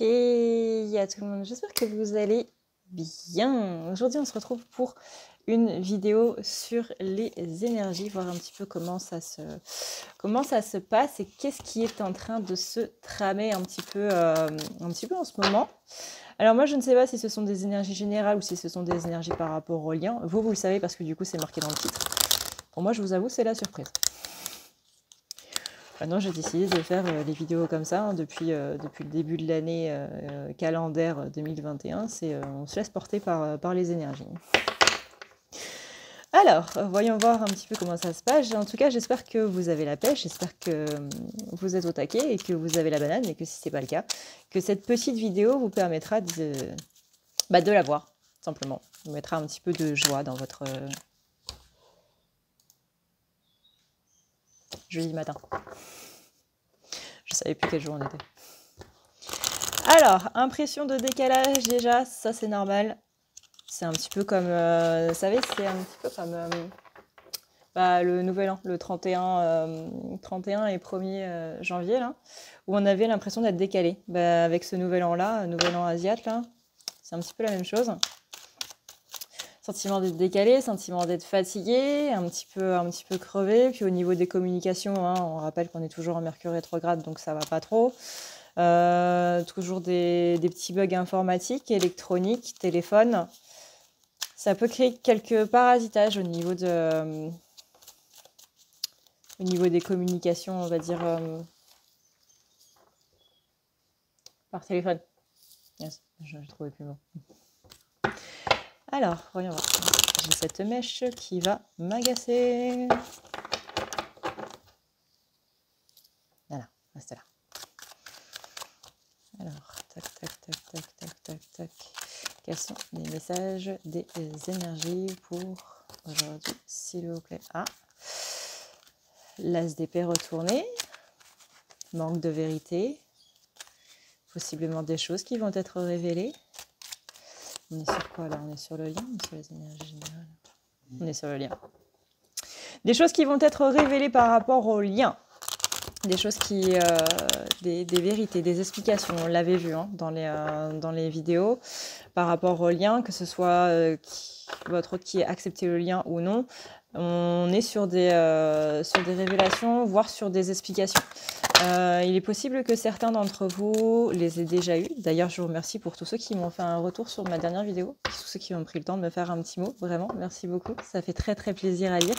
Et à tout le monde, j'espère que vous allez bien. Aujourd'hui, on se retrouve pour une vidéo sur les énergies, voir un petit peu comment ça se passe et qu'est-ce qui est en train de se tramer un petit peu en ce moment. Alors moi, je ne sais pas si ce sont des énergies générales ou si ce sont des énergies par rapport au lien. Vous le savez parce que du coup, c'est marqué dans le titre. Pour moi, je vous avoue, c'est la surprise. Maintenant, j'ai décidé de faire les vidéos comme ça depuis le début de l'année calendaire 2021. On se laisse porter par les énergies. Alors, voyons voir un petit peu comment ça se passe. En tout cas, j'espère que vous avez la pêche, j'espère que vous êtes au taquet et que vous avez la banane, et que si ce n'est pas le cas, que cette petite vidéo vous permettra de la voir, simplement. Vous mettra un petit peu de joie dans votre jeudi matin. Je ne savais plus quel jour on était. Alors, impression de décalage déjà, ça c'est normal. C'est un petit peu comme, vous savez, c'est un petit peu comme le nouvel an, le 31 et 1er janvier, là, où on avait l'impression d'être décalé. Avec ce nouvel an-là, nouvel an asiate, là, c'est un petit peu la même chose. Sentiment d'être décalé, sentiment d'être fatigué, un petit peu crevé. Puis au niveau des communications, hein, on rappelle qu'on est toujours en Mercure rétrograde, donc ça va pas trop. Toujours des petits bugs informatiques, électroniques, téléphone. Ça peut créer quelques parasitages au niveau des communications, on va dire, par téléphone. Yes, je trouvais plus bon. Alors, voyons voir. J'ai cette mèche qui va m'agacer. Voilà, restez là. Alors, tac, tac, tac, tac, tac, tac, tac. Quels sont les messages des énergies pour aujourd'hui, s'il vous plaît? Ah, l'as d'épée retourné. Manque de vérité. Possiblement des choses qui vont être révélées. On est sur quoi là? On est sur le lien ou sur les énergies générales? On est sur le lien. Des choses qui vont être révélées par rapport au lien. Des choses qui... des vérités, des explications. On l'avait vu hein, dans les vidéos. Par rapport au lien, que ce soit votre hôte qui ait accepté le lien ou non. On est sur des révélations, voire sur des explications. Il est possible que certains d'entre vous les aient déjà eus. D'ailleurs, je vous remercie pour tous ceux qui m'ont fait un retour sur ma dernière vidéo, tous ceux qui ont pris le temps de me faire un petit mot. Vraiment, merci beaucoup. Ça fait très très plaisir à lire.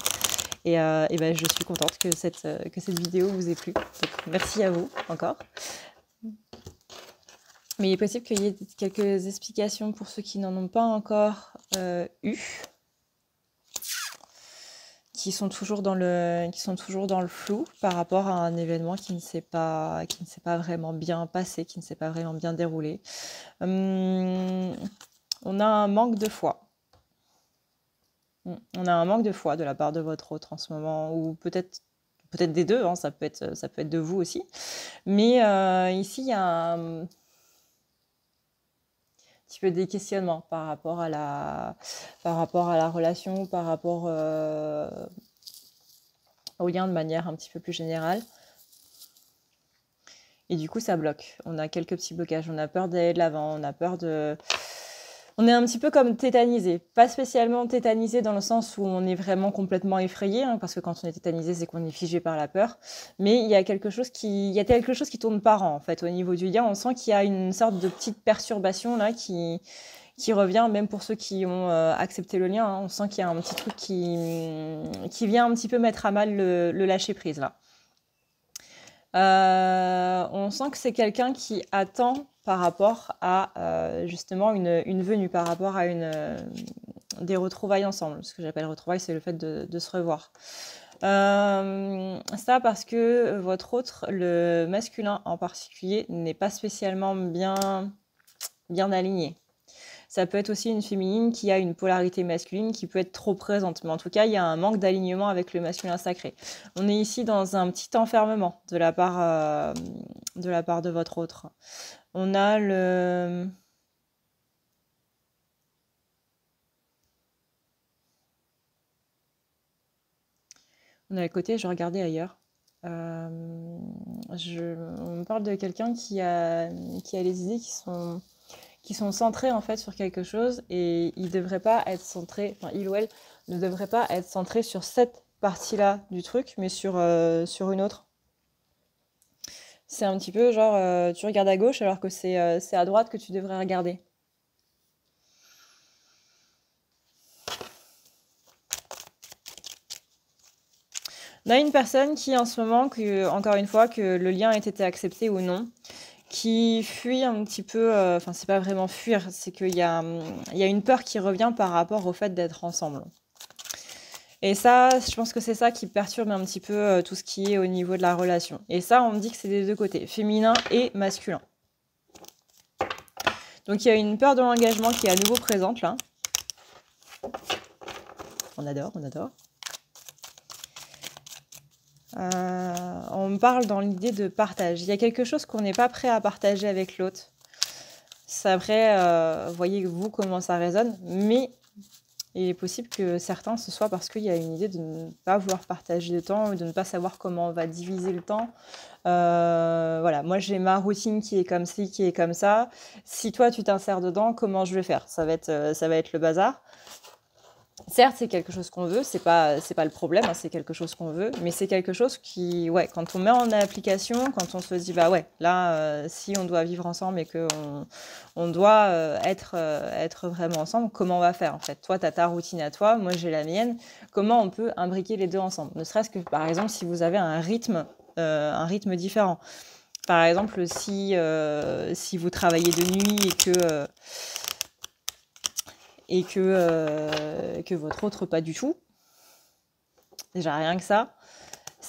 Et je suis contente que cette vidéo vous ait plu. Donc, merci à vous encore. Mais il est possible qu'il y ait quelques explications pour ceux qui n'en ont pas encore eu. Qui sont toujours dans le flou par rapport à un événement qui ne s'est pas vraiment bien passé, qui ne s'est pas vraiment bien déroulé. On a un manque de foi. On a un manque de foi de la part de votre autre en ce moment, ou peut-être des deux, hein, ça peut être de vous aussi. Mais ici, il y a un petit peu des questionnements par rapport à la relation, par rapport au lien de manière un petit peu plus générale. Et du coup, ça bloque. On a quelques petits blocages. On a peur d'aller de l'avant. On a peur de... On est un petit peu comme tétanisé. Pas spécialement tétanisé dans le sens où on est vraiment complètement effrayé, hein, parce que quand on est tétanisé, c'est qu'on est figé par la peur. Mais il y a quelque chose qui tourne pas rond, en fait. Au niveau du lien, on sent qu'il y a une sorte de petite perturbation là qui revient, même pour ceux qui ont accepté le lien. Hein. On sent qu'il y a un petit truc qui vient un petit peu mettre à mal le lâcher-prise là. On sent que c'est quelqu'un qui attend par rapport à justement une venue, par rapport à des retrouvailles ensemble. Ce que j'appelle retrouvailles, c'est le fait de se revoir. Ça parce que votre autre, le masculin en particulier, n'est pas spécialement bien aligné. Ça peut être aussi une féminine qui a une polarité masculine qui peut être trop présente. Mais en tout cas, il y a un manque d'alignement avec le masculin sacré. On est ici dans un petit enfermement de la part de votre autre. On a le... On a le côté, je regardais ailleurs. On me parle de quelqu'un qui a les idées qui sont centrées en fait sur quelque chose et il devrait pas être centré, enfin il ou elle ne devrait pas être centré sur cette partie-là du truc, mais sur une autre. C'est un petit peu genre tu regardes à gauche alors que c'est à droite que tu devrais regarder. On a une personne qui en ce moment, encore une fois, que le lien ait été accepté ou non, qui fuit un petit peu, enfin c'est pas vraiment fuir, c'est qu'il y a une peur qui revient par rapport au fait d'être ensemble. Et ça, je pense que c'est ça qui perturbe un petit peu tout ce qui est au niveau de la relation. Et ça, on me dit que c'est des deux côtés, féminin et masculin. Donc il y a une peur de l'engagement qui est à nouveau présente là. On adore, on adore. On me parle dans l'idée de partage. Il y a quelque chose qu'on n'est pas prêt à partager avec l'autre. C'est après, voyez vous comment ça résonne, mais il est possible que certains, ce soit parce qu'il y a une idée de ne pas vouloir partager le temps ou de ne pas savoir comment on va diviser le temps. Voilà, moi j'ai ma routine qui est comme ci, qui est comme ça. Si toi tu t'insères dedans, comment je vais faire? Ça va être le bazar. Certes, c'est quelque chose qu'on veut, c'est pas le problème, hein, c'est quelque chose qu'on veut, mais c'est quelque chose qui, ouais, quand on met en application, quand on se dit, bah ouais, là, si on doit vivre ensemble et on doit être vraiment ensemble, comment on va faire en fait? Toi, tu as ta routine à toi, moi j'ai la mienne, comment on peut imbriquer les deux ensemble? Ne serait-ce que, par exemple, si vous avez un rythme différent. Par exemple, si vous travaillez de nuit et que votre autre pas du tout, déjà rien que ça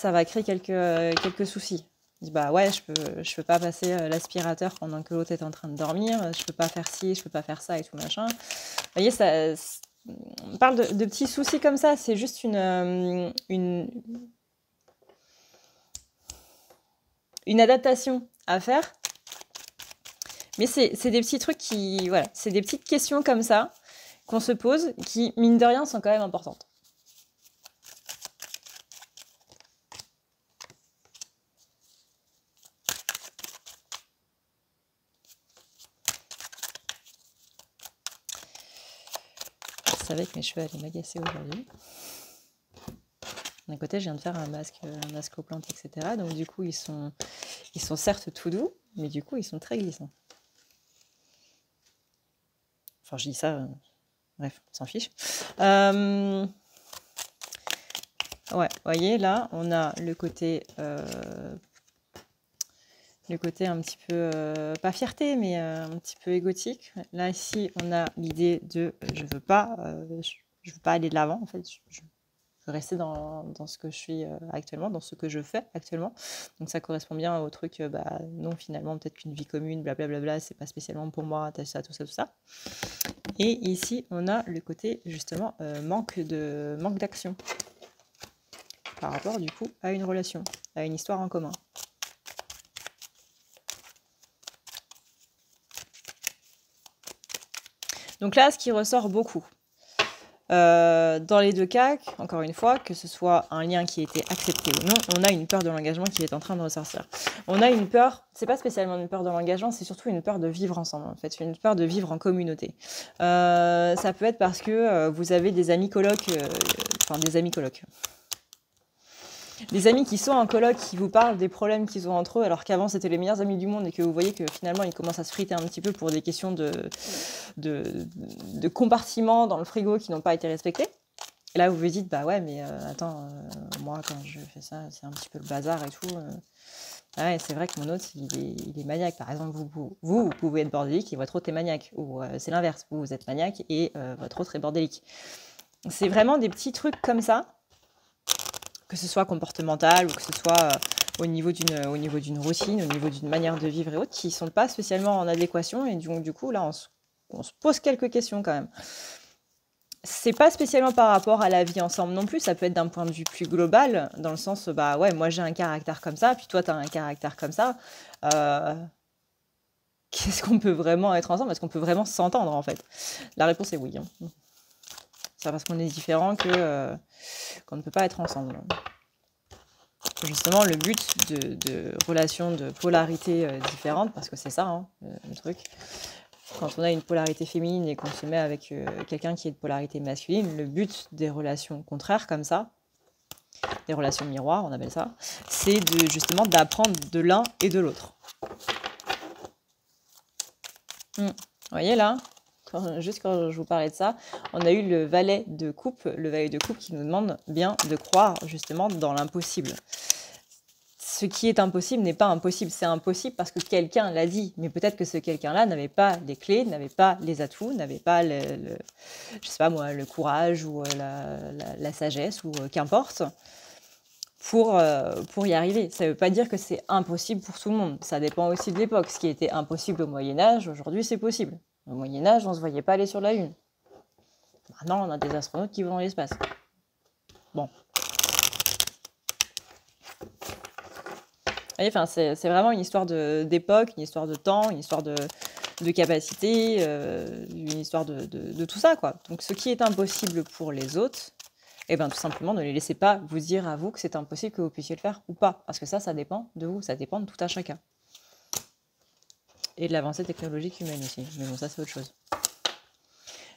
va créer quelques soucis. Je dis, bah ouais, je peux pas passer l'aspirateur pendant que l'autre est en train de dormir, je peux pas faire ci, je peux pas faire ça et tout machin. Vous voyez, on parle de petits soucis comme ça, c'est juste une adaptation à faire. Mais c'est des petits trucs qui, voilà, c'est des petites questions comme ça qu'on se pose, qui, mine de rien, sont quand même importantes. Je savais que mes cheveux allaient m'agacer aujourd'hui. D'un côté, je viens de faire un masque aux plantes, etc. Donc du coup, ils sont certes tout doux, mais du coup, ils sont très glissants. Enfin, je dis ça... Bref, on s'en fiche. Ouais, vous voyez, là, on a le côté un petit peu, pas fierté, mais un petit peu égotique. Là, ici, on a l'idée de je veux pas aller de l'avant, en fait. Je veux rester dans ce que je suis actuellement, dans ce que je fais actuellement. Donc ça correspond bien au truc, bah non, finalement, peut-être qu'une vie commune, blablabla, c'est pas spécialement pour moi, tout ça, tout ça, tout ça. Et ici, on a le côté, justement, manque d'action par rapport, du coup, à une relation, à une histoire en commun. Donc là, ce qui ressort beaucoup, dans les deux cas, encore une fois, que ce soit un lien qui a été accepté ou non, on a une peur de l'engagement qui est en train de ressortir. On a une peur, c'est pas spécialement une peur de l'engagement, c'est surtout une peur de vivre ensemble, en fait, une peur de vivre en communauté. Ça peut être parce que vous avez des amis colocs, des amis qui sont en coloc, qui vous parlent des problèmes qu'ils ont entre eux, alors qu'avant c'était les meilleurs amis du monde et que vous voyez que finalement ils commencent à se friter un petit peu pour des questions de compartiments dans le frigo qui n'ont pas été respectés. Et là vous vous dites, bah ouais, mais attends, moi quand je fais ça, c'est un petit peu le bazar et tout. Ouais, c'est vrai que mon autre, il est maniaque. Par exemple, vous pouvez être bordélique et votre autre est maniaque. Ou c'est l'inverse, vous êtes maniaque et votre autre est bordélique. C'est vraiment des petits trucs comme ça, que ce soit comportemental ou que ce soit au niveau d'une routine, au niveau d'une manière de vivre et autres, qui ne sont pas spécialement en adéquation. Et du coup, là, on se pose quelques questions quand même. C'est pas spécialement par rapport à la vie ensemble non plus, ça peut être d'un point de vue plus global, dans le sens, bah ouais, moi j'ai un caractère comme ça, puis toi t'as un caractère comme ça. Qu'est-ce qu'on peut vraiment être ensemble? Est-ce qu'on peut vraiment s'entendre en fait? La réponse est oui. Hein. C'est parce qu'on est différent qu'on ne peut pas être ensemble. justement, le but de relations de polarité différentes, parce que c'est ça, hein, le truc. Quand on a une polarité féminine et qu'on se met avec quelqu'un qui est de polarité masculine, le but des relations contraires comme ça, des relations miroirs, on appelle ça, c'est justement d'apprendre de l'un et de l'autre. Vous voyez là, juste quand je vous parlais de ça, on a eu le valet de coupe qui nous demande bien de croire justement dans l'impossible. Ce qui est impossible n'est pas impossible, c'est impossible parce que quelqu'un l'a dit, mais peut-être que ce quelqu'un-là n'avait pas les clés, n'avait pas les atouts, n'avait pas je sais pas moi, le courage ou la sagesse ou qu'importe pour y arriver. Ça ne veut pas dire que c'est impossible pour tout le monde, ça dépend aussi de l'époque. Ce qui était impossible au Moyen-Âge, aujourd'hui c'est possible. Au Moyen-Âge, on ne se voyait pas aller sur la Lune. Maintenant, on a des astronautes qui vont dans l'espace. Bon. Enfin, c'est vraiment une histoire d'époque, une histoire de temps, une histoire de capacité, une histoire de tout ça, quoi. Donc, ce qui est impossible pour les autres, eh ben, tout simplement, ne les laissez pas vous dire à vous que c'est impossible que vous puissiez le faire ou pas. Parce que ça dépend de vous, ça dépend de tout à chacun. Et de l'avancée technologique humaine aussi. Mais bon, ça, c'est autre chose.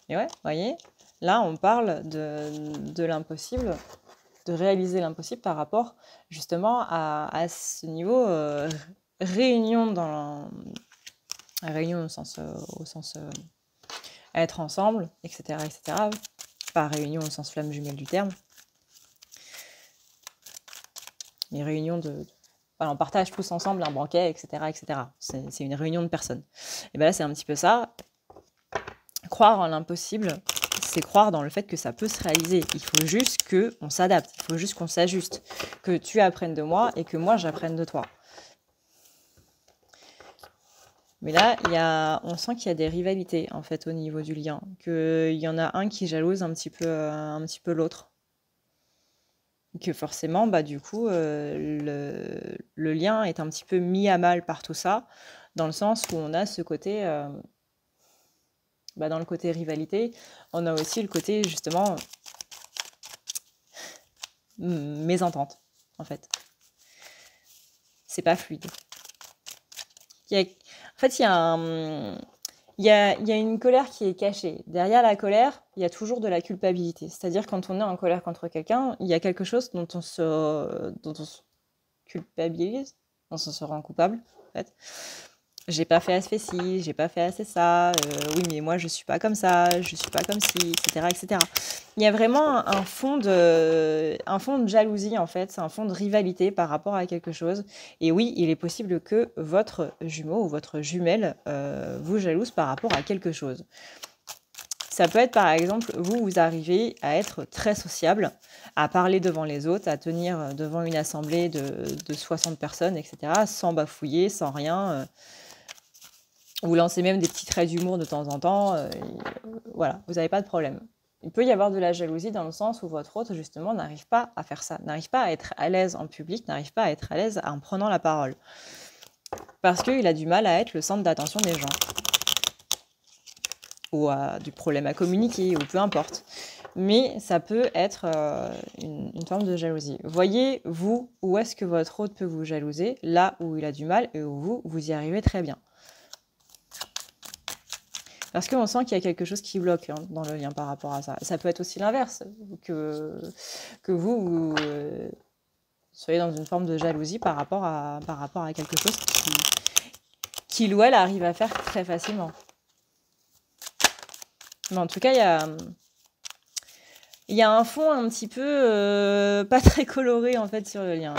Et ouais, vous voyez, là, on parle de l'impossible, de réaliser l'impossible par rapport justement à ce niveau réunion réunion au sens être ensemble, etc., etc. Pas réunion au sens flamme jumelle du terme, mais réunion voilà, on partage tous ensemble un banquet, etc., etc. C'est une réunion de personnes. Et bien là, c'est un petit peu ça. Croire en l'impossible, c'est croire dans le fait que ça peut se réaliser. Il faut juste qu'on s'adapte, il faut juste qu'on s'ajuste, que tu apprennes de moi et que moi j'apprenne de toi. Mais là, on sent qu'il y a des rivalités en fait au niveau du lien, qu'il y en a un qui jalouse un petit peu l'autre. Que forcément, bah, du coup, le lien est un petit peu mis à mal par tout ça, dans le sens où on a ce côté, dans le côté rivalité, on a aussi le côté justement mésentente, en fait. C'est pas fluide. En fait, il y a une colère qui est cachée. Derrière la colère, il y a toujours de la culpabilité. C'est-à-dire, quand on est en colère contre quelqu'un, il y a quelque chose dont on se culpabilise, dont on se rend coupable, en fait. J'ai pas fait assez ci, j'ai pas fait assez ça, oui, mais moi, je suis pas comme ça, je suis pas comme ci, etc., etc. Il y a vraiment un fond de jalousie, en fait, un fond de rivalité par rapport à quelque chose. Et oui, il est possible que votre jumeau ou votre jumelle vous jalouse par rapport à quelque chose. Ça peut être, par exemple, vous arrivez à être très sociable, à parler devant les autres, à tenir devant une assemblée de 60 personnes, etc., sans bafouiller, sans rien. Vous lancez même des petits traits d'humour de temps en temps. Voilà, vous n'avez pas de problème. Il peut y avoir de la jalousie dans le sens où votre hôte, justement, n'arrive pas à faire ça, n'arrive pas à être à l'aise en public, n'arrive pas à être à l'aise en prenant la parole. Parce qu'il a du mal à être le centre d'attention des gens. Ou du problème à communiquer, ou peu importe. Mais ça peut être une forme de jalousie. Voyez, vous, où est-ce que votre hôte peut vous jalouser, là où il a du mal et où vous y arrivez très bien. Parce qu'on sent qu'il y a quelque chose qui bloque dans le lien par rapport à ça. Ça peut être aussi l'inverse, que vous soyez dans une forme de jalousie par rapport à quelque chose qu'il ou elle arrive à faire très facilement. Mais en tout cas, il y a un fond un petit peu pas très coloré en fait sur le lien.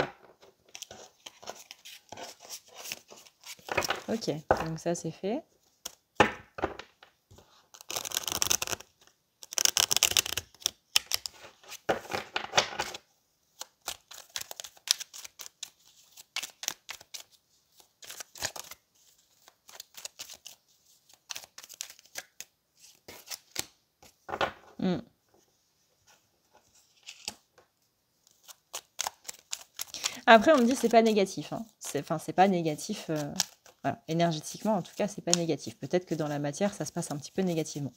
Ok, donc ça c'est fait. Après, on me dit c'est pas négatif. Hein. C'est pas négatif Voilà. Énergétiquement, en tout cas, c'est pas négatif. Peut-être que dans la matière, ça se passe un petit peu négativement.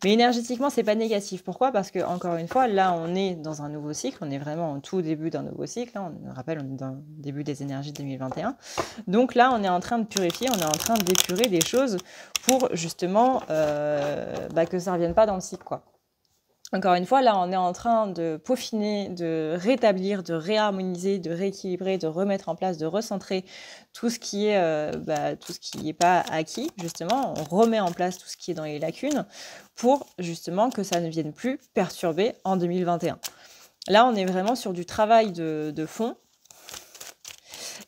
Mais énergétiquement, c'est pas négatif. Pourquoi? Parce que, encore une fois, là, on est dans un nouveau cycle. On est vraiment au tout début d'un nouveau cycle. Hein. On rappelle, on est dans le début des énergies 2021. Donc là, on est en train de purifier, on est en train d'épurer des choses pour justement que ça ne revienne pas dans le cycle, quoi. Encore une fois, là, on est en train de peaufiner, de rétablir, de réharmoniser, de rééquilibrer, de remettre en place, de recentrer tout ce qui est pas acquis, justement. On remet en place tout ce qui est dans les lacunes pour justement que ça ne vienne plus perturber en 2021. Là, on est vraiment sur du travail de fond.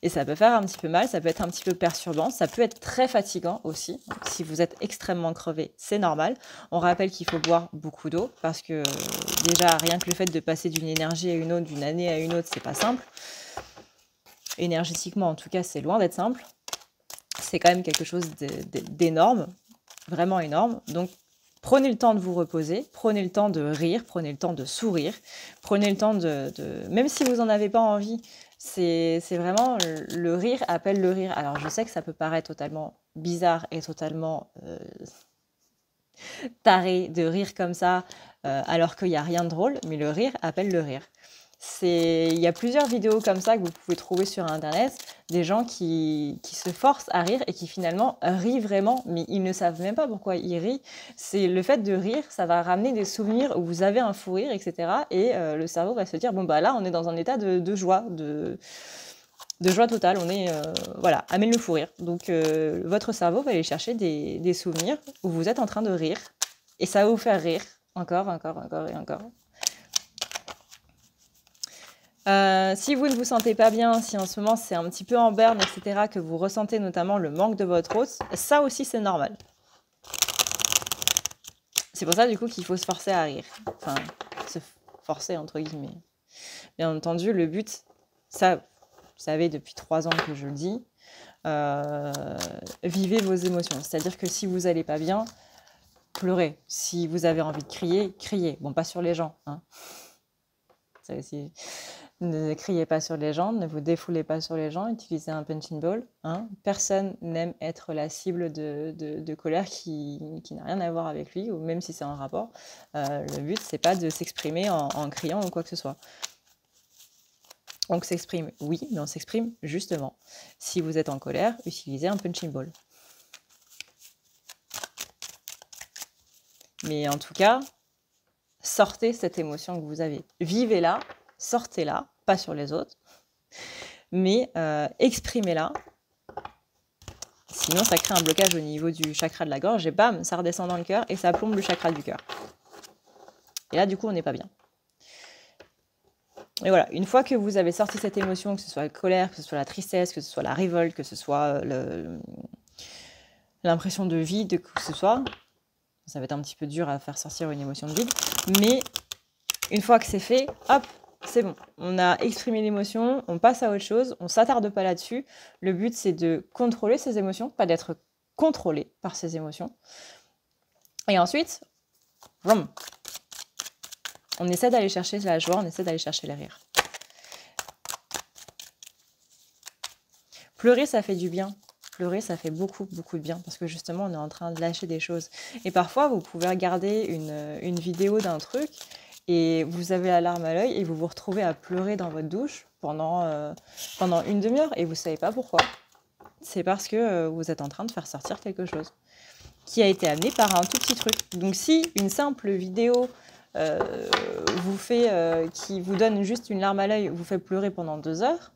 Et ça peut faire un petit peu mal, ça peut être un petit peu perturbant, ça peut être très fatigant aussi. Si vous êtes extrêmement crevé, c'est normal. On rappelle qu'il faut boire beaucoup d'eau parce que déjà, rien que le fait de passer d'une énergie à une autre, d'une année à une autre, c'est pas simple. Énergétiquement, en tout cas, c'est loin d'être simple. C'est quand même quelque chose d'énorme, vraiment énorme. Donc, prenez le temps de vous reposer, prenez le temps de rire, prenez le temps de sourire, prenez le temps même si vous n'en avez pas envie, c'est vraiment le rire appelle le rire. Alors je sais que ça peut paraître totalement bizarre et totalement taré de rire comme ça alors qu'il n'y a rien de drôle, mais le rire appelle le rire. Il y a plusieurs vidéos comme ça que vous pouvez trouver sur internet, des gens qui se forcent à rire et qui finalement rient vraiment, mais ils ne savent même pas pourquoi ils rient. C'est le fait de rire, ça va ramener des souvenirs où vous avez un fou rire, etc. Et le cerveau va se dire, bon bah là on est dans un état de joie, de joie totale, on est, voilà, amène le fou rire. Donc votre cerveau va aller chercher des souvenirs où vous êtes en train de rire, et ça va vous faire rire, encore et encore. Si vous ne vous sentez pas bien, si en ce moment c'est un petit peu en berne, etc., que vous ressentez notamment le manque de votre hôte, ça aussi c'est normal. C'est pour ça du coup qu'il faut se forcer à rire. Enfin, se forcer entre guillemets. Bien entendu, le but, ça, vous savez depuis 3 ans que je le dis, vivez vos émotions. C'est-à-dire que si vous n'allez pas bien, pleurez. Si vous avez envie de crier, criez. Bon, pas sur les gens, hein. Ça aussi... Ne criez pas sur les gens, ne vous défoulez pas sur les gens, utilisez un punching ball. Hein. Personne n'aime être la cible de colère qui n'a rien à voir avec lui, ou même si c'est un rapport. Le but, c'est pas de s'exprimer en criant ou quoi que ce soit. On s'exprime, oui, mais on s'exprime justement. Si vous êtes en colère, utilisez un punching ball. Mais en tout cas, sortez cette émotion que vous avez. Vivez-la, sortez-la, pas sur les autres, mais exprimez-la. Sinon, ça crée un blocage au niveau du chakra de la gorge et bam, ça redescend dans le cœur et ça plombe le chakra du cœur. Et là, du coup, on n'est pas bien. Et voilà, une fois que vous avez sorti cette émotion, que ce soit la colère, que ce soit la tristesse, que ce soit la révolte, que ce soit l'impression de vide, que ce soit, ça va être un petit peu dur à faire sortir une émotion de vide, mais une fois que c'est fait, hop, c'est bon. On a exprimé l'émotion, on passe à autre chose, on ne s'attarde pas là-dessus. Le but, c'est de contrôler ses émotions, pas d'être contrôlé par ses émotions. Et ensuite, vroom, on essaie d'aller chercher la joie, on essaie d'aller chercher le rire. Pleurer, ça fait du bien. Pleurer, ça fait beaucoup, beaucoup de bien parce que justement, on est en train de lâcher des choses. Et parfois, vous pouvez regarder une vidéo d'un truc et vous avez la larme à l'œil et vous vous retrouvez à pleurer dans votre douche pendant une demi-heure et vous ne savez pas pourquoi. C'est parce que vous êtes en train de faire sortir quelque chose qui a été amené par un tout petit truc. Donc si une simple vidéo qui vous donne juste une larme à l'œil, vous fait pleurer pendant 2 heures,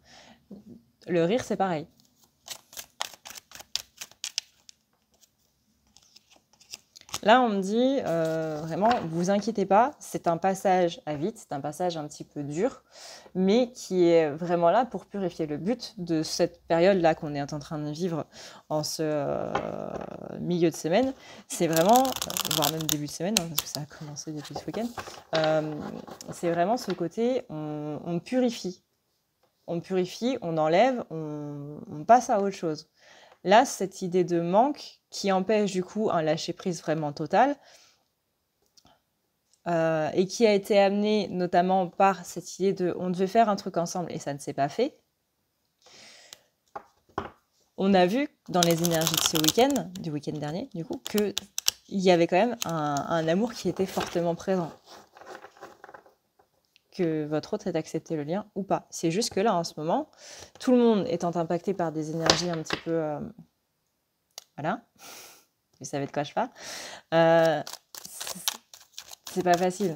le rire c'est pareil. Là, on me dit, vraiment, vous inquiétez pas, c'est un passage à vide, c'est un passage un petit peu dur, mais qui est vraiment là pour purifier. Le but de cette période-là qu'on est en train de vivre en ce milieu de semaine, c'est vraiment, voire même début de semaine, hein, parce que ça a commencé depuis ce week-end, c'est vraiment ce côté, on purifie. On purifie, on enlève, on passe à autre chose. Là, cette idée de manque qui empêche du coup un lâcher-prise vraiment total et qui a été amenée notamment par cette idée de on devait faire un truc ensemble et ça ne s'est pas fait. on a vu dans les énergies de ce week-end, du week-end dernier, du coup, qu'il y avait quand même un amour qui était fortement présent. Que votre autre ait accepté le lien ou pas. C'est juste que là, en ce moment, tout le monde étant impacté par des énergies un petit peu... voilà, vous savez de quoi je parle. C'est pas facile.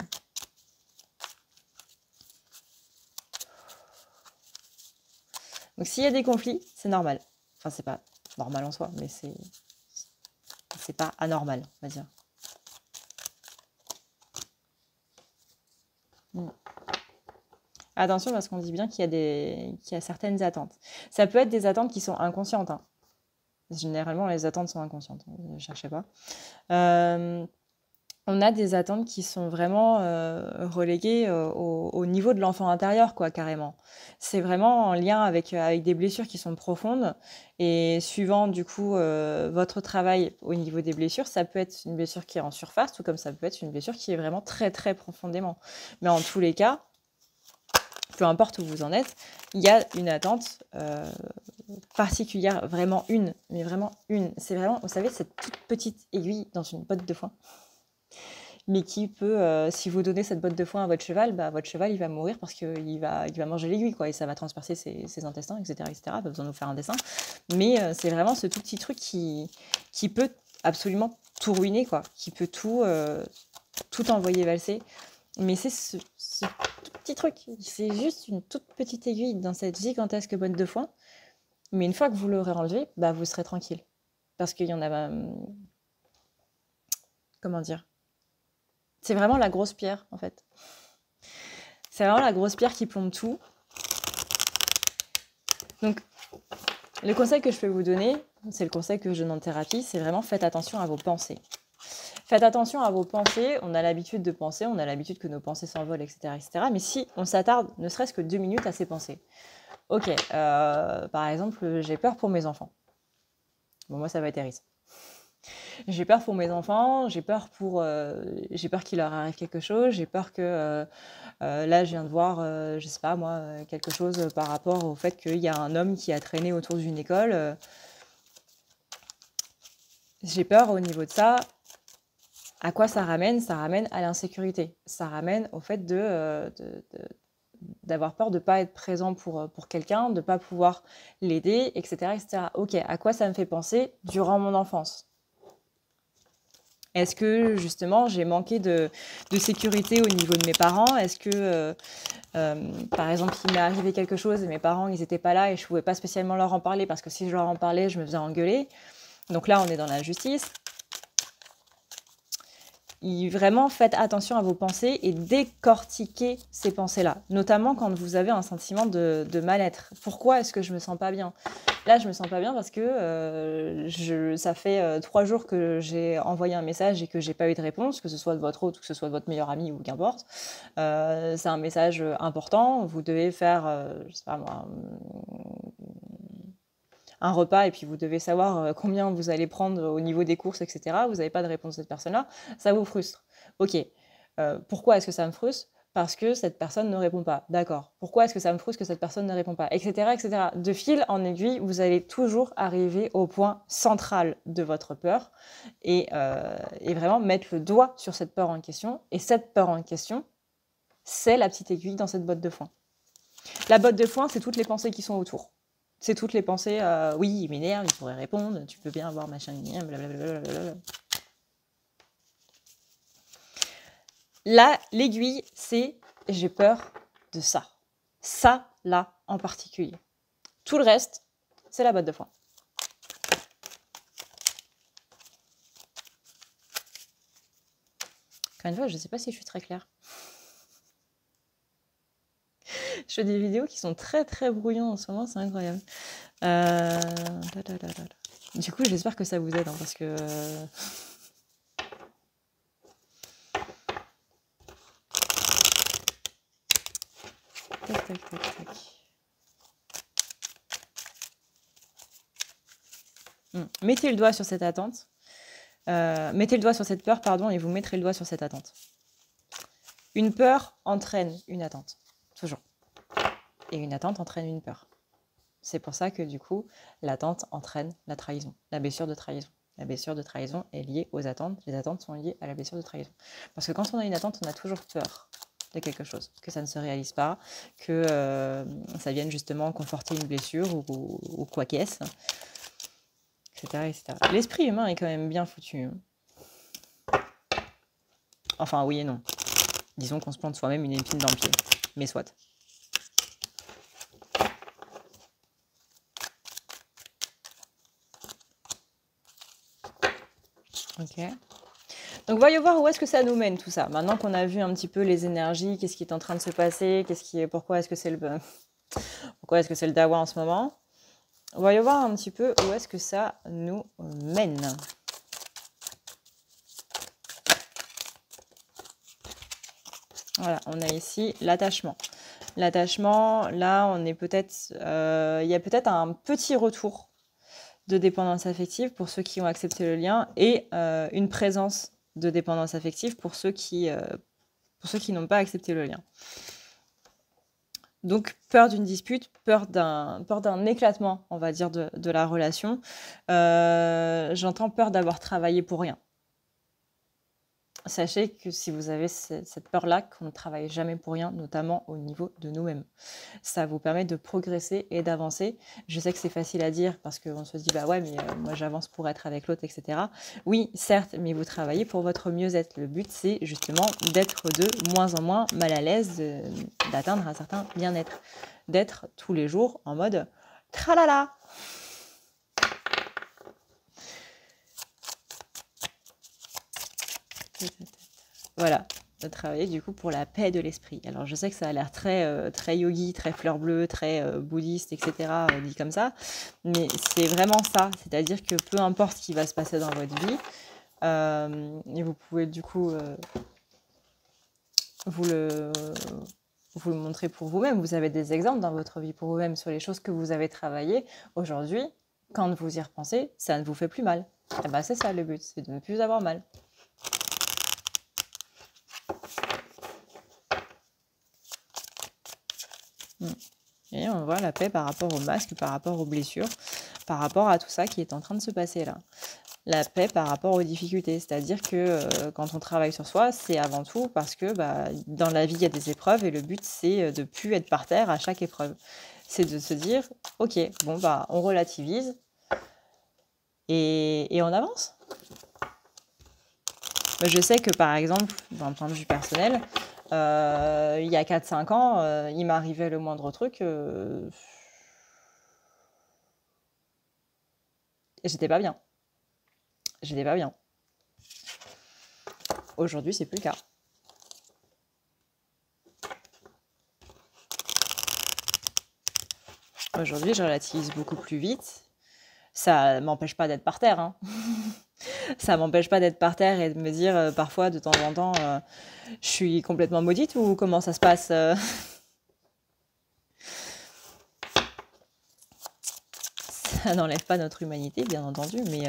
Donc s'il y a des conflits, c'est normal. Enfin, c'est pas normal en soi, mais c'est pas anormal, on va dire. Attention parce qu'on dit bien qu'il y a certaines attentes. Ça peut être des attentes qui sont inconscientes. Hein. Généralement, les attentes sont inconscientes. Ne cherchez pas. On a des attentes qui sont vraiment reléguées au niveau de l'enfant intérieur, quoi, carrément. C'est vraiment en lien avec des blessures qui sont profondes. Et suivant, du coup, votre travail au niveau des blessures, ça peut être une blessure qui est en surface, tout comme ça peut être une blessure qui est vraiment très, très profondément. Mais en tous les cas, peu importe où vous en êtes, il y a une attente particulière, vraiment une, mais vraiment une. C'est vraiment, vous savez, cette toute petite aiguille dans une botte de foin, mais qui peut, si vous donnez cette botte de foin à votre cheval, bah, votre cheval, il va mourir parce qu'il va manger l'aiguille, quoi, et ça va transpercer ses intestins, etc., etc. Pas besoin de nous faire un dessin. Mais c'est vraiment ce tout petit truc qui peut absolument tout ruiner, quoi, qui peut tout envoyer valser. Mais c'est ce tout petit truc, c'est juste une toute petite aiguille dans cette gigantesque botte de foin. Mais une fois que vous l'aurez enlevé, bah, vous serez tranquille. Parce qu'il y en a... comment dire? C'est vraiment la grosse pierre, en fait. C'est vraiment la grosse pierre qui plombe tout. Donc, le conseil que je peux vous donner, c'est le conseil que je donne en thérapie, c'est vraiment faites attention à vos pensées. Faites attention à vos pensées, on a l'habitude de penser, on a l'habitude que nos pensées s'envolent, etc., etc. Mais si on s'attarde ne serait-ce que 2 minutes à ces pensées. Ok, par exemple, j'ai peur pour mes enfants. Bon, moi, ça va être Eris. J'ai peur pour mes enfants, j'ai peur qu'il leur arrive quelque chose, j'ai peur que là, je viens de voir, je sais pas moi, quelque chose par rapport au fait qu'il y a un homme qui a traîné autour d'une école. J'ai peur au niveau de ça. À quoi ça ramène? Ça ramène à l'insécurité. Ça ramène au fait d'avoir peur de ne pas être présent pour quelqu'un, de ne pas pouvoir l'aider, etc., etc. Ok, à quoi ça me fait penser durant mon enfance? Est-ce que justement j'ai manqué de sécurité au niveau de mes parents? Est-ce que par exemple il m'est arrivé quelque chose et mes parents ils n'étaient pas là et je ne pouvais pas spécialement leur en parler parce que si je leur en parlais je me faisais engueuler? Donc là on est dans la justice. Vraiment, faites attention à vos pensées et décortiquez ces pensées-là, notamment quand vous avez un sentiment de mal-être. Pourquoi est-ce que je me sens pas bien? Là, je me sens pas bien parce que ça fait 3 jours que j'ai envoyé un message et que j'ai pas eu de réponse, que ce soit de votre hôte ou que ce soit de votre meilleur ami ou qu'importe. C'est un message important. Vous devez faire, je sais pas moi, un repas et puis vous devez savoir combien vous allez prendre au niveau des courses, etc. Vous n'avez pas de réponse de cette personne-là, ça vous frustre. Ok, pourquoi est-ce que ça me frustre? Parce que cette personne ne répond pas. D'accord. Pourquoi est-ce que ça me frustre que cette personne ne répond pas? Etc., etc. De fil en aiguille, vous allez toujours arriver au point central de votre peur et vraiment mettre le doigt sur cette peur en question. Et cette peur en question, c'est la petite aiguille dans cette botte de foin. La botte de foin, c'est toutes les pensées qui sont autour. C'est toutes les pensées, oui, il m'énerve, il pourrait répondre, tu peux bien avoir machin, blablabla. Là, l'aiguille, c'est j'ai peur de ça. Ça, là, en particulier. Tout le reste, c'est la botte de foin. Encore une fois, je ne sais pas si je suis très claire. Je fais des vidéos qui sont très très brouillons en ce moment, c'est incroyable. Du coup, j'espère que ça vous aide, hein, parce que... Tac, tac, tac, tac. Mettez le doigt sur cette attente. Mettez le doigt sur cette peur, pardon, et vous mettrez le doigt sur cette attente. Une peur entraîne une attente, toujours. Et une attente entraîne une peur. C'est pour ça que du coup, l'attente entraîne la trahison, la blessure de trahison. La blessure de trahison est liée aux attentes. Les attentes sont liées à la blessure de trahison. Parce que quand on a une attente, on a toujours peur de quelque chose, que ça ne se réalise pas, que ça vienne justement conforter une blessure ou quoi qu'est-ce, etc., etc. L'esprit humain est quand même bien foutu. Enfin, oui et non. Disons qu'on se plante soi-même une épine dans le pied. Mais soit. Ok. Donc voyons voir où est-ce que ça nous mène tout ça. Maintenant qu'on a vu un petit peu les énergies, qu'est-ce qui est en train de se passer, pourquoi est-ce que c'est le dawa en ce moment. Voyons voir un petit peu où est-ce que ça nous mène. Voilà, on a ici l'attachement. L'attachement, là, on est peut-être, il y a peut-être un petit retour de dépendance affective pour ceux qui ont accepté le lien et une présence de dépendance affective pour ceux qui n'ont pas accepté le lien. Donc, peur d'une dispute, peur d'un éclatement, on va dire, de la relation. J'entends peur d'avoir travaillé pour rien. Sachez que si vous avez cette peur-là, qu'on ne travaille jamais pour rien, notamment au niveau de nous-mêmes. Ça vous permet de progresser et d'avancer. Je sais que c'est facile à dire parce qu'on se dit « bah ouais, mais moi j'avance pour être avec l'autre, etc. » Oui, certes, mais vous travaillez pour votre mieux-être. Le but, c'est justement d'être de moins en moins mal à l'aise, d'atteindre un certain bien-être. D'être tous les jours en mode « tralala !» Voilà, de travailler du coup pour la paix de l'esprit. Alors je sais que ça a l'air très yogi, très fleur bleue, très bouddhiste, etc. Dit comme ça, mais c'est vraiment ça. C'est-à-dire que peu importe ce qui va se passer dans votre vie, et vous pouvez du coup vous le montrer pour vous-même. Vous avez des exemples dans votre vie pour vous-même sur les choses que vous avez travaillées. Aujourd'hui, quand vous y repensez, ça ne vous fait plus mal. Et ben, c'est ça le but, c'est de ne plus avoir mal. Et on voit la paix par rapport au masque, par rapport aux blessures, par rapport à tout ça qui est en train de se passer là. La paix par rapport aux difficultés, c'est-à-dire que quand on travaille sur soi, c'est avant tout parce que dans la vie, il y a des épreuves et le but, c'est de ne plus être par terre à chaque épreuve. C'est de se dire, ok, bon, on relativise et on avance. Je sais que par exemple, d'un point de vue personnel, il y a 4-5 ans, il m'arrivait le moindre truc, j'étais pas bien. J'étais pas bien. Aujourd'hui, c'est plus le cas. Aujourd'hui, je relativise beaucoup plus vite. Ça m'empêche pas d'être par terre, hein. Ça m'empêche pas d'être par terre et de me dire parfois, de temps en temps, je suis complètement maudite ou comment ça se passe Ça n'enlève pas notre humanité, bien entendu, mais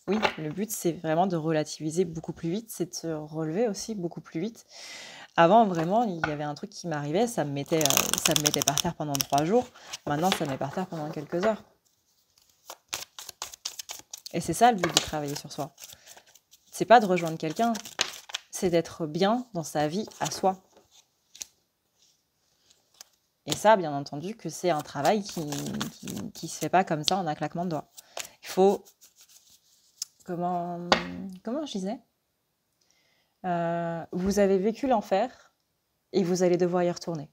oui, le but, c'est vraiment de relativiser beaucoup plus vite, c'est de se relever aussi beaucoup plus vite. Avant, vraiment, il y avait un truc qui m'arrivait, ça me mettait par terre pendant 3 jours. Maintenant, ça me met par terre pendant quelques heures. Et c'est ça le but de travailler sur soi. C'est pas de rejoindre quelqu'un, c'est d'être bien dans sa vie à soi. Et ça, bien entendu, que c'est un travail qui se fait pas comme ça en un claquement de doigts. Il faut... Comment je disais vous avez vécu l'enfer et vous allez devoir y retourner.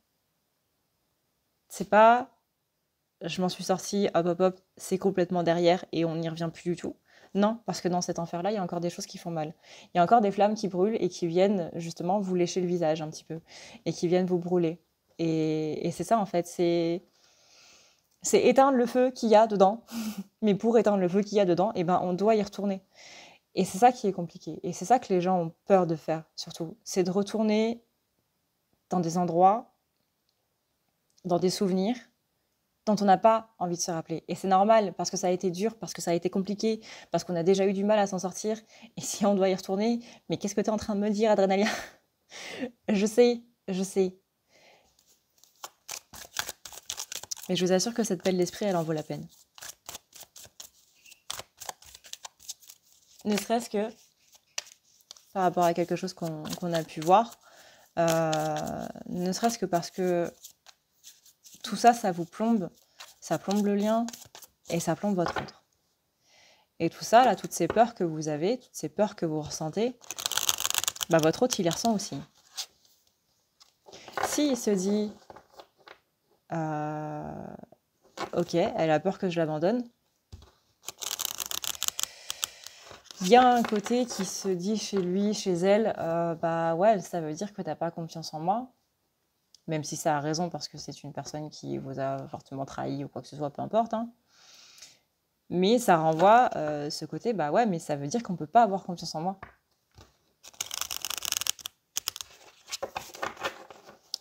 C'est pas... Je m'en suis sortie, hop, hop, hop, c'est complètement derrière et on n'y revient plus du tout. Non, parce que dans cet enfer-là, il y a encore des choses qui font mal. Il y a encore des flammes qui brûlent et qui viennent justement vous lécher le visage un petit peu. Et qui viennent vous brûler. Et c'est ça en fait, c'est éteindre le feu qu'il y a dedans. Mais pour éteindre le feu qu'il y a dedans, on doit y retourner. Et c'est ça qui est compliqué. Et c'est ça que les gens ont peur de faire, surtout. C'est de retourner dans des endroits, dans des souvenirs dont on n'a pas envie de se rappeler. Et c'est normal, parce que ça a été dur, parce que ça a été compliqué, parce qu'on a déjà eu du mal à s'en sortir. Et si on doit y retourner, mais qu'est-ce que tu es en train de me dire, Adrénalia? Je sais. Mais je vous assure que cette paix de l'esprit, elle en vaut la peine. Ne serait-ce que par rapport à quelque chose qu'on a pu voir, ne serait-ce que parce que tout ça, ça vous plombe, ça plombe le lien et ça plombe votre autre. Et tout ça, là, toutes ces peurs que vous avez, toutes ces peurs que vous ressentez, bah, votre autre, il les ressent aussi. S'il se dit, ok, elle a peur que je l'abandonne, il y a un côté qui se dit chez lui, chez elle, bah ouais, ça veut dire que tu n'as pas confiance en moi, même si ça a raison parce que c'est une personne qui vous a fortement trahi ou quoi que ce soit, peu importe. Hein. Mais ça renvoie ce côté, bah ouais, mais ça veut dire qu'on ne peut pas avoir confiance en moi.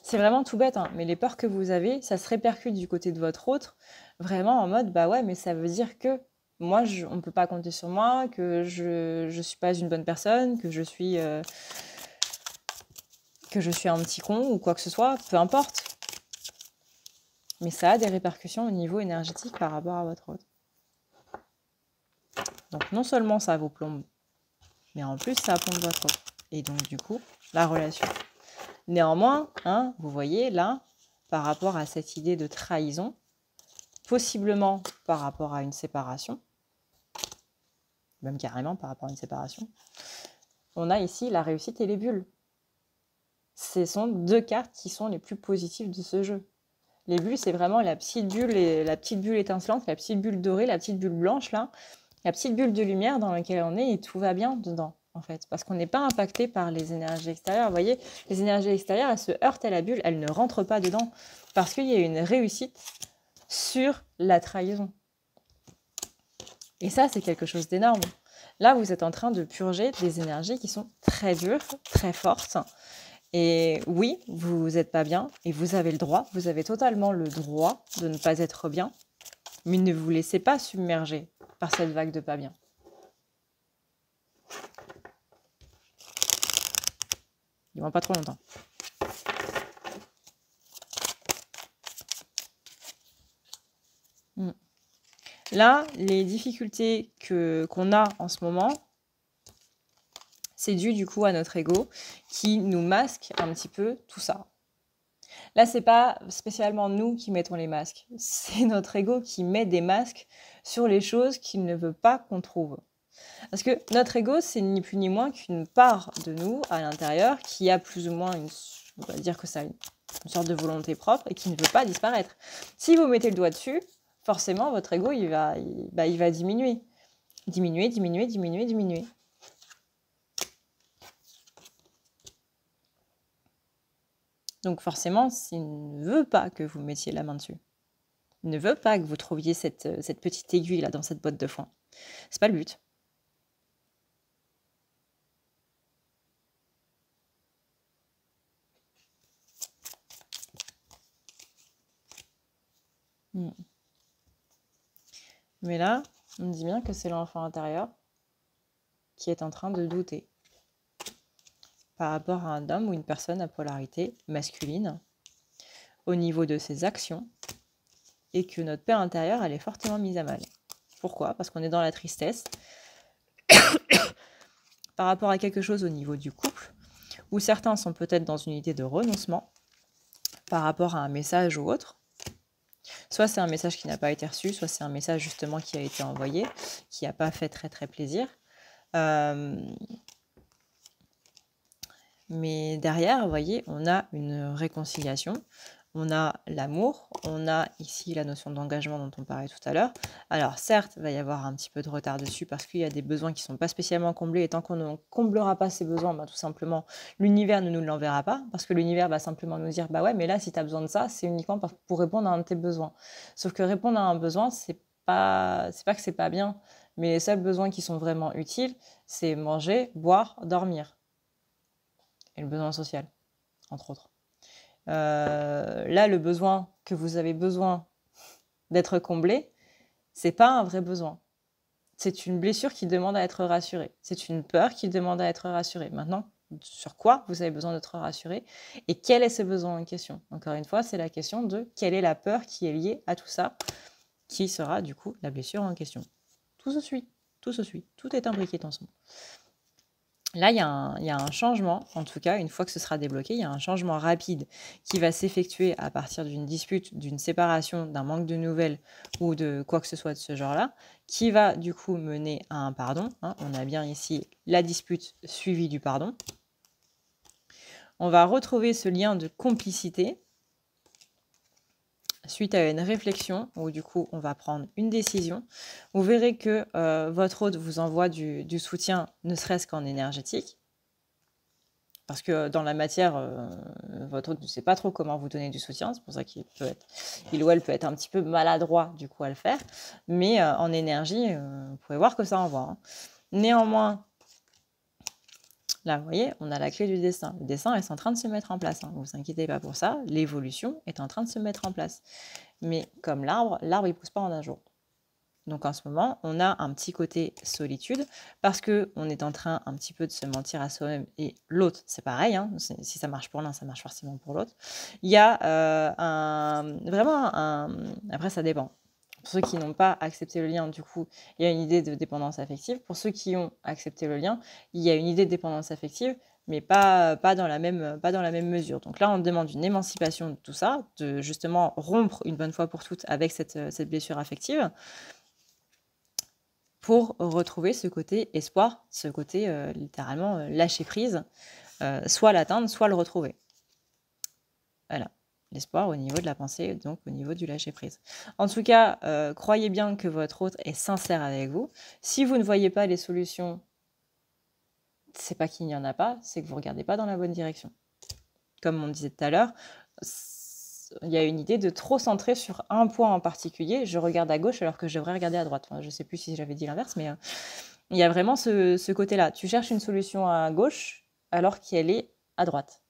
C'est vraiment tout bête, hein, mais les peurs que vous avez, ça se répercute du côté de votre autre, vraiment en mode, bah ouais, mais ça veut dire que moi, on ne peut pas compter sur moi, que je ne suis pas une bonne personne, que je suis un petit con ou quoi que ce soit, peu importe. Mais ça a des répercussions au niveau énergétique par rapport à votre autre. Donc non seulement ça vous plombe, mais en plus ça plombe votre autre. Et donc du coup, la relation. Néanmoins, hein, vous voyez là, par rapport à cette idée de trahison, possiblement par rapport à une séparation, même carrément par rapport à une séparation, on a ici la réussite et les bulles. Ce sont deux cartes qui sont les plus positives de ce jeu. Les bulles, c'est vraiment la petite bulle étincelante, la petite bulle dorée, la petite bulle blanche là, la petite bulle de lumière dans laquelle on est et tout va bien dedans. En fait, parce qu'on n'est pas impacté par les énergies extérieures. Vous voyez, les énergies extérieures, elles se heurtent à la bulle, elles ne rentrent pas dedans, parce qu'il y a une réussite sur la trahison. Et ça, c'est quelque chose d'énorme. Là, vous êtes en train de purger des énergies qui sont très dures, très fortes. Et oui, vous n'êtes pas bien, et vous avez le droit, vous avez totalement le droit de ne pas être bien, mais ne vous laissez pas submerger par cette vague de pas bien. Il pas trop longtemps. Là, les difficultés qu'on a en ce moment, c'est dû du coup à notre ego qui nous masque un petit peu tout ça. Là, c'est pas spécialement nous qui mettons les masques, c'est notre ego qui met des masques sur les choses qu'il ne veut pas qu'on trouve. Parce que notre ego, c'est ni plus ni moins qu'une part de nous à l'intérieur qui a plus ou moins on va dire que ça a une sorte de volonté propre et qui ne veut pas disparaître. Si vous mettez le doigt dessus, forcément, votre ego, il va diminuer. Diminuer, diminuer, diminuer, diminuer. Donc forcément, s'il ne veut pas que vous mettiez la main dessus, il ne veut pas que vous trouviez cette petite aiguille là dans cette boîte de foin. C'est pas le but. Mais là, on me dit bien que c'est l'enfant intérieur qui est en train de douter par rapport à un homme ou une personne à polarité masculine au niveau de ses actions et que notre paix intérieure, elle est fortement mise à mal. Pourquoi ? Parce qu'on est dans la tristesse par rapport à quelque chose au niveau du couple, où certains sont peut-être dans une idée de renoncement par rapport à un message ou autre. Soit c'est un message qui n'a pas été reçu, soit c'est un message justement qui a été envoyé, qui n'a pas fait très très plaisir. Mais derrière, vous voyez, on a une réconciliation, on a l'amour, on a ici la notion d'engagement dont on parlait tout à l'heure. Alors certes, il va y avoir un petit peu de retard dessus parce qu'il y a des besoins qui ne sont pas spécialement comblés et tant qu'on ne comblera pas ces besoins, tout simplement, l'univers ne nous l'enverra pas parce que l'univers va simplement nous dire « bah ouais, mais là, si tu as besoin de ça, c'est uniquement pour répondre à un de tes besoins ». Sauf que répondre à un besoin, c'est pas que c'est pas bien, mais les seuls besoins qui sont vraiment utiles, c'est manger, boire, dormir. Et le besoin social, entre autres. Là, le besoin que vous avez besoin d'être comblé, c'est pas un vrai besoin. C'est une blessure qui demande à être rassurée. C'est une peur qui demande à être rassurée. Maintenant, sur quoi vous avez besoin d'être rassuré et quel est ce besoin en question. Encore une fois, c'est la question de quelle est la peur qui est liée à tout ça, qui sera du coup la blessure en question. Tout se suit, tout est imbriqué ensemble. Là, il y a un changement, en tout cas, une fois que ce sera débloqué, il y a un changement rapide qui va s'effectuer à partir d'une dispute, d'une séparation, d'un manque de nouvelles ou de quoi que ce soit de ce genre-là, qui va du coup mener à un pardon. On a bien ici la dispute suivie du pardon. On va retrouver ce lien de complicité suite à une réflexion où du coup on va prendre une décision. Vous verrez que votre hôte vous envoie du soutien, ne serait-ce qu'en énergétique. Parce que dans la matière, votre hôte ne sait pas trop comment vous donner du soutien. C'est pour ça qu'il ou elle peut être un petit peu maladroit du coup à le faire. Mais en énergie, vous pouvez voir que ça envoie. Néanmoins, là, vous voyez, on a la clé du destin. Le destin est en train de se mettre en place. Ne vous inquiétez pas pour ça. L'évolution est en train de se mettre en place. Mais comme l'arbre, il ne pousse pas en un jour. Donc en ce moment, on a un petit côté solitude parce qu'on est en train un petit peu de se mentir à soi-même. Et l'autre, c'est pareil. Si ça marche pour l'un, ça marche forcément pour l'autre. Il y a Après, ça dépend. Pour ceux qui n'ont pas accepté le lien, du coup, il y a une idée de dépendance affective. Pour ceux qui ont accepté le lien, il y a une idée de dépendance affective, mais pas dans la même mesure. Donc là, on demande une émancipation de tout ça, de justement rompre une bonne fois pour toutes avec cette blessure affective pour retrouver ce côté espoir, ce côté littéralement lâcher prise, soit l'atteindre, soit le retrouver. Voilà. L'espoir au niveau de la pensée, donc au niveau du lâcher-prise. En tout cas, croyez bien que votre hôte est sincère avec vous. Si vous ne voyez pas les solutions, c'est pas qu'il n'y en a pas, c'est que vous ne regardez pas dans la bonne direction. Comme on disait tout à l'heure, il y a une idée de trop centrer sur un point en particulier. Je regarde à gauche alors que je devrais regarder à droite. Enfin, je ne sais plus si j'avais dit l'inverse, mais il y a vraiment ce côté-là. Tu cherches une solution à gauche alors qu'elle est à droite.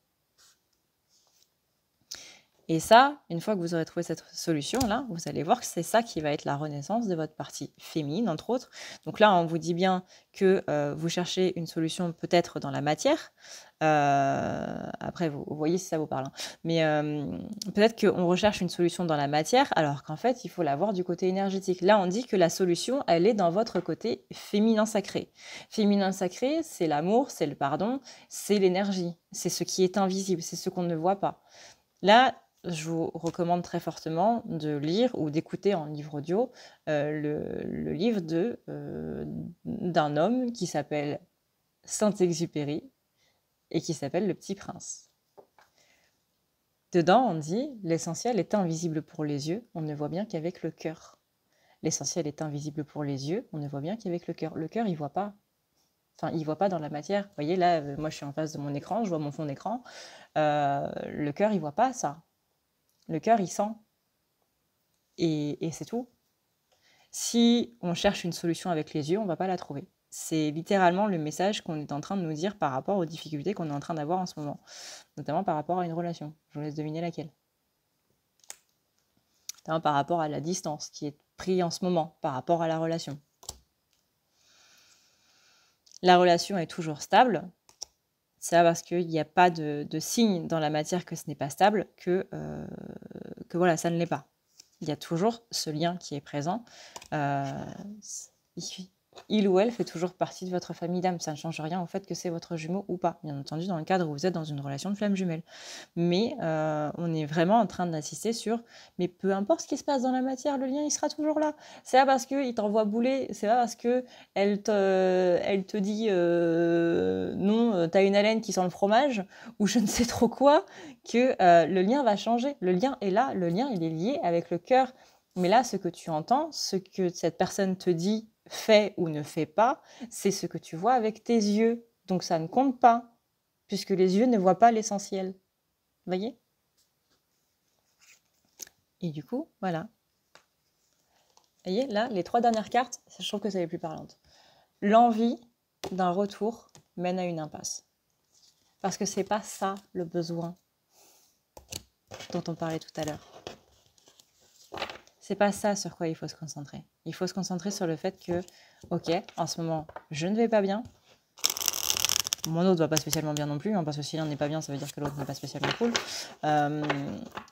Et ça, une fois que vous aurez trouvé cette solution-là, vous allez voir que c'est ça qui va être la renaissance de votre partie féminine, entre autres. Donc là, on vous dit bien que vous cherchez une solution peut-être dans la matière. Après, vous voyez si ça vous parle. Mais peut-être qu'on recherche une solution dans la matière, alors qu'en fait, il faut la voir du côté énergétique. Là, on dit que la solution, elle est dans votre côté féminin sacré. Féminin sacré, c'est l'amour, c'est le pardon, c'est l'énergie. C'est ce qui est invisible, c'est ce qu'on ne voit pas. Là, je vous recommande très fortement de lire ou d'écouter en livre audio le livre d'un homme qui s'appelle Saint-Exupéry et qui s'appelle Le Petit Prince. Dedans, on dit « L'essentiel est invisible pour les yeux, on ne voit bien qu'avec le cœur. L'essentiel est invisible pour les yeux, on ne voit bien qu'avec le cœur. Le cœur, il ne voit pas. Enfin, il ne voit pas dans la matière. Vous voyez, là, moi, je suis en face de mon écran, je vois mon fond d'écran. Le cœur, il ne voit pas ça. Le cœur, il sent. Et c'est tout. Si on cherche une solution avec les yeux, on ne va pas la trouver. C'est littéralement le message qu'on est en train de nous dire par rapport aux difficultés qu'on est en train d'avoir en ce moment. Notamment par rapport à une relation. Je vous laisse deviner laquelle. Notamment par rapport à la distance qui est prise en ce moment, par rapport à la relation. La relation est toujours stable. C'est parce qu'il n'y a pas de signe dans la matière que ce n'est pas stable que voilà, ça ne l'est pas. Il y a toujours ce lien qui est présent. Il ou elle fait toujours partie de votre famille d'âme. Ça ne change rien au fait que c'est votre jumeau ou pas. Bien entendu, dans le cadre où vous êtes dans une relation de flamme jumelle. Mais on est vraiment en train d'insister sur « mais peu importe ce qui se passe dans la matière, le lien, il sera toujours là. C'est pas parce qu'il t'envoie bouler, c'est pas parce qu'elle te dit non, t'as une haleine qui sent le fromage » ou je ne sais trop quoi, que le lien va changer. Le lien est là, le lien, il est lié avec le cœur. Mais là, ce que tu entends, ce que cette personne te dit, fait ou ne fait pas, c'est ce que tu vois avec tes yeux. Donc ça ne compte pas, puisque les yeux ne voient pas l'essentiel. Vous voyez? Et du coup, voilà. Vous voyez, là, les 3 dernières cartes, je trouve que c'est les plus parlantes. L'envie d'un retour mène à une impasse. Parce que c'est pas ça le besoin dont on parlait tout à l'heure. C'est pas ça sur quoi il faut se concentrer. Il faut se concentrer sur le fait que, ok, en ce moment, je ne vais pas bien. mon autre va pas spécialement bien non plus, hein, parce que si l'un n'est pas bien, ça veut dire que l'autre n'est pas spécialement cool.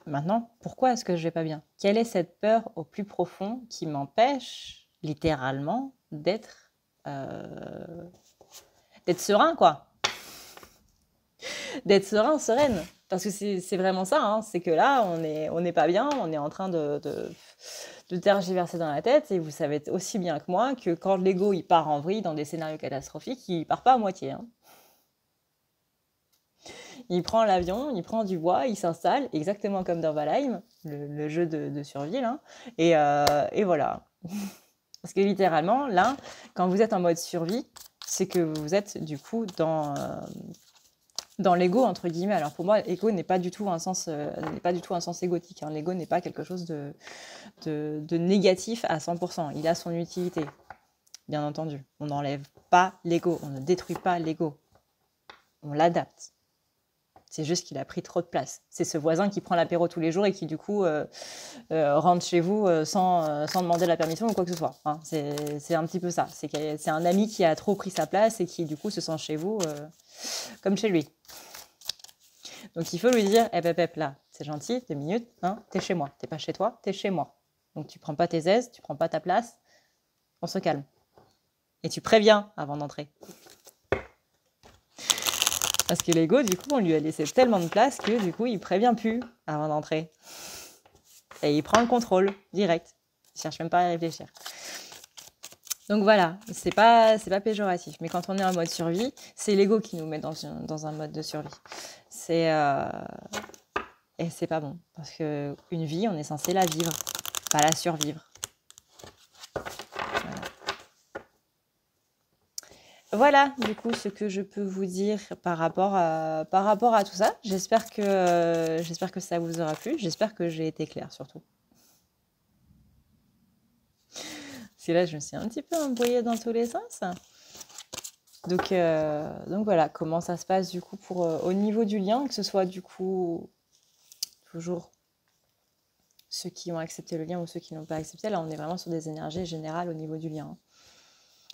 Maintenant, pourquoi est-ce que je vais pas bien? Quelle est cette peur au plus profond qui m'empêche, littéralement, d'être serein, quoi. D'être serein, sereine. Parce que c'est vraiment ça, hein, c'est que là, on n'est pas bien, on est en train de tergiverser dans la tête, et vous savez aussi bien que moi que quand l'ego il part en vrille dans des scénarios catastrophiques, il part pas à moitié. Hein. Il prend l'avion, il prend du bois, il s'installe, exactement comme dans Valheim, le jeu de survie, là, et voilà. Parce que littéralement, là, quand vous êtes en mode survie, c'est que vous êtes du coup dans l'ego, entre guillemets. Alors pour moi, l'ego n'est pas du tout un sens égotique. Hein. L'ego n'est pas quelque chose de négatif à 100%. Il a son utilité, bien entendu. On n'enlève pas l'ego, on ne détruit pas l'ego. On l'adapte. C'est juste qu'il a pris trop de place. C'est ce voisin qui prend l'apéro tous les jours et qui du coup rentre chez vous sans demander la permission ou quoi que ce soit. Hein. C'est un petit peu ça. C'est un ami qui a trop pris sa place et qui du coup se sent chez vous comme chez lui. Donc il faut lui dire, là, c'est gentil, 2 minutes, hein, t'es chez moi. T'es pas chez toi, t'es chez moi. Donc tu prends pas tes aises, tu prends pas ta place, on se calme. Et tu préviens avant d'entrer. Parce que l'ego, du coup, on lui a laissé tellement de place que du coup, il prévient plus avant d'entrer. Et il prend le contrôle direct. Il cherche même pas à réfléchir. Donc voilà, c'est pas péjoratif. Mais quand on est en mode survie, c'est l'ego qui nous met dans un mode de survie. Et c'est pas bon. Parce qu'une vie, on est censé la vivre, pas la survivre. Voilà, du coup, ce que je peux vous dire par rapport à tout ça. J'espère que ça vous aura plu. J'espère que j'ai été claire, surtout. Parce que là, je me suis un petit peu embrouillée dans tous les sens. Donc voilà, comment ça se passe, du coup, au niveau du lien, que ce soit, du coup, toujours ceux qui ont accepté le lien ou ceux qui n'ont pas accepté. Là, on est vraiment sur des énergies générales au niveau du lien.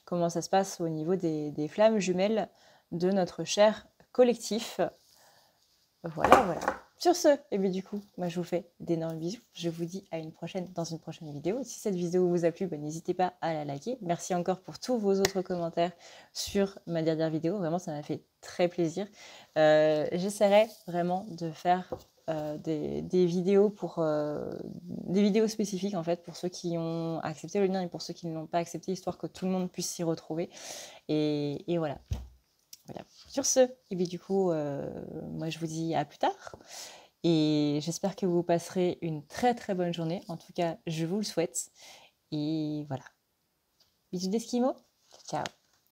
Comment ça se passe au niveau des flammes jumelles de notre cher collectif. Voilà. Sur ce, et bien du coup, moi je vous fais d'énormes bisous. Je vous dis à dans une prochaine vidéo. Si cette vidéo vous a plu, n'hésitez pas à la liker. Merci encore pour tous vos autres commentaires sur ma dernière vidéo. Vraiment, ça m'a fait très plaisir. J'essaierai vraiment de faire des vidéos des vidéos spécifiques en fait pour ceux qui ont accepté le lien et pour ceux qui ne l'ont pas accepté, histoire que tout le monde puisse s'y retrouver. Et voilà. Sur ce, et bien du coup, moi je vous dis à plus tard. Et j'espère que vous passerez une très très bonne journée. En tout cas, je vous le souhaite. Et voilà. Bisous d'Esquimaux. Ciao.